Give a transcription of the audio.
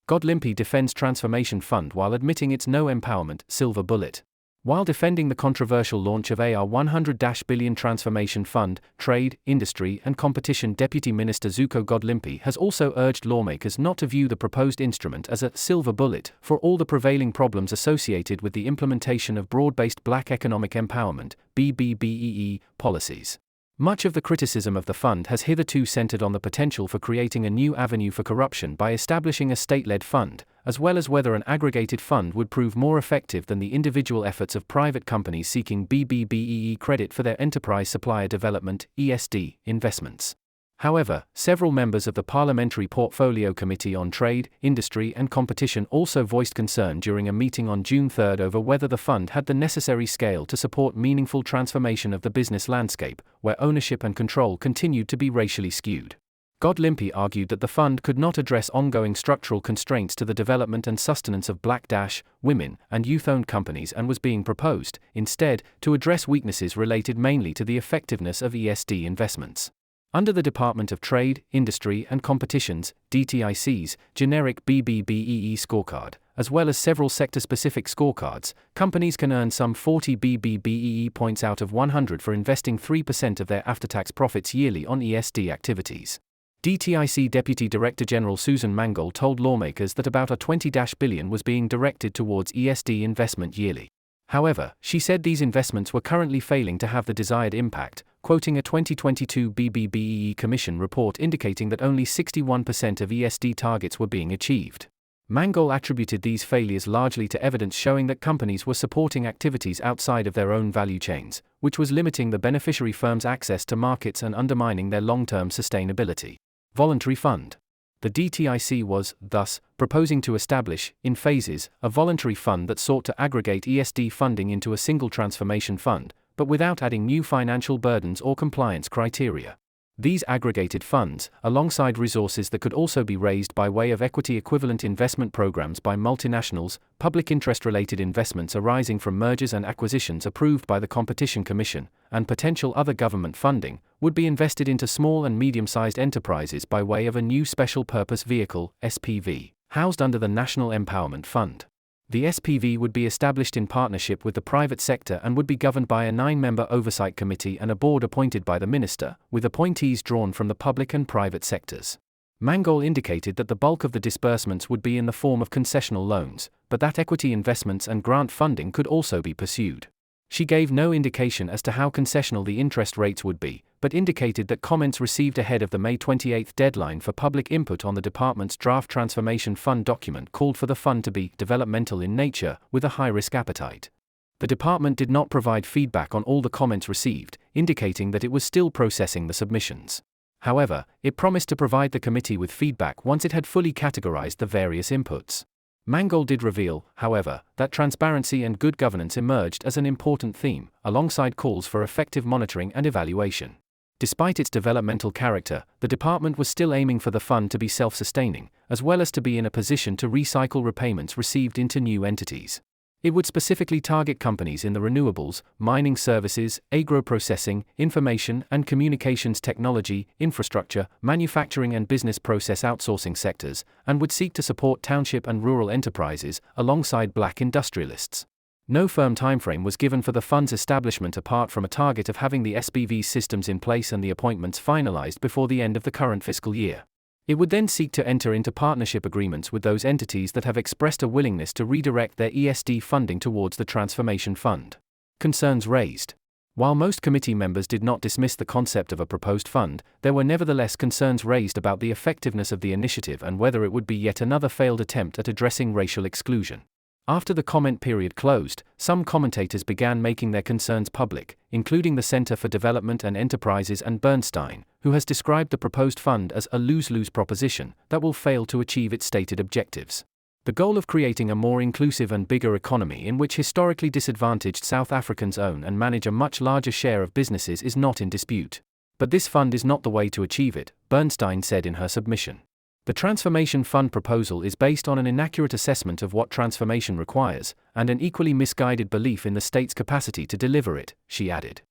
Godlimpi defends Transformation Fund while admitting it's no empowerment silver bullet. While defending the controversial launch of R100-billion Transformation Fund, Trade, Industry and Competition Deputy Minister Zuko Godlimpi has also urged lawmakers not to view the proposed instrument as a silver bullet for all the prevailing problems associated with the implementation of broad-based Black economic empowerment (BBBEE) policies. Much of the criticism of the fund has hitherto centered on the potential for creating a new avenue for corruption by establishing a state-led fund, as well as whether an aggregated fund would prove more effective than the individual efforts of private companies seeking BBBEE credit for their enterprise supplier development (ESD) investments. However, several members of the Parliamentary Portfolio Committee on Trade, Industry and Competition also voiced concern during a meeting on June 3 over whether the fund had the necessary scale to support meaningful transformation of the business landscape, where ownership and control continued to be racially skewed. Godlimpi argued that the fund could not address ongoing structural constraints to the development and sustenance of Black, women, and youth-owned companies and was being proposed, instead, to address weaknesses related mainly to the effectiveness of ESD investments. Under the Department of Trade, Industry and Competition's (DTIC's) generic BBBEE scorecard, as well as several sector-specific scorecards, companies can earn some 40 BBBEE points out of 100 for investing 3% of their after-tax profits yearly on ESD activities. DTIC Deputy Director General Susan Mangold told lawmakers that about a $20 billion was being directed towards ESD investment yearly. However, she said these investments were currently failing to have the desired impact, quoting a 2022 BBBEE Commission report indicating that only 61% of ESD targets were being achieved. Mangold attributed these failures largely to evidence showing that companies were supporting activities outside of their own value chains, which was limiting the beneficiary firms' access to markets and undermining their long-term sustainability. Voluntary Fund. The DTIC was, thus, proposing to establish, in phases, a voluntary fund that sought to aggregate ESD funding into a single transformation fund, but without adding new financial burdens or compliance criteria. These aggregated funds, alongside resources that could also be raised by way of equity-equivalent investment programs by multinationals, public interest-related investments arising from mergers and acquisitions approved by the Competition Commission, and potential other government funding, would be invested into small and medium-sized enterprises by way of a new Special Purpose Vehicle, SPV, housed under the National Empowerment Fund. The SPV would be established in partnership with the private sector and would be governed by a 9-member oversight committee and a board appointed by the minister, with appointees drawn from the public and private sectors. Mangold indicated that the bulk of the disbursements would be in the form of concessional loans, but that equity investments and grant funding could also be pursued. She gave no indication as to how concessional the interest rates would be, but indicated that comments received ahead of the May 28 deadline for public input on the department's draft Transformation Fund document called for the fund to be developmental in nature, with a high-risk appetite. The department did not provide feedback on all the comments received, indicating that it was still processing the submissions. However, it promised to provide the committee with feedback once it had fully categorized the various inputs. Mangold did reveal, however, that transparency and good governance emerged as an important theme, alongside calls for effective monitoring and evaluation. Despite its developmental character, the department was still aiming for the fund to be self-sustaining, as well as to be in a position to recycle repayments received into new entities. It would specifically target companies in the renewables, mining services, agro-processing, information and communications technology, infrastructure, manufacturing and business process outsourcing sectors, and would seek to support township and rural enterprises, alongside Black industrialists. No firm timeframe was given for the fund's establishment apart from a target of having the SPV systems in place and the appointments finalized before the end of the current fiscal year. It would then seek to enter into partnership agreements with those entities that have expressed a willingness to redirect their ESD funding towards the Transformation Fund. Concerns raised. While most committee members did not dismiss the concept of a proposed fund, there were nevertheless concerns raised about the effectiveness of the initiative and whether it would be yet another failed attempt at addressing racial exclusion. After the comment period closed, some commentators began making their concerns public, including the Center for Development and Enterprises and Bernstein, who has described the proposed fund as a lose-lose proposition that will fail to achieve its stated objectives. The goal of creating a more inclusive and bigger economy in which historically disadvantaged South Africans own and manage a much larger share of businesses is not in dispute. But this fund is not the way to achieve it, Bernstein said in her submission. The Transformation Fund proposal is based on an inaccurate assessment of what transformation requires, and an equally misguided belief in the state's capacity to deliver it, she added.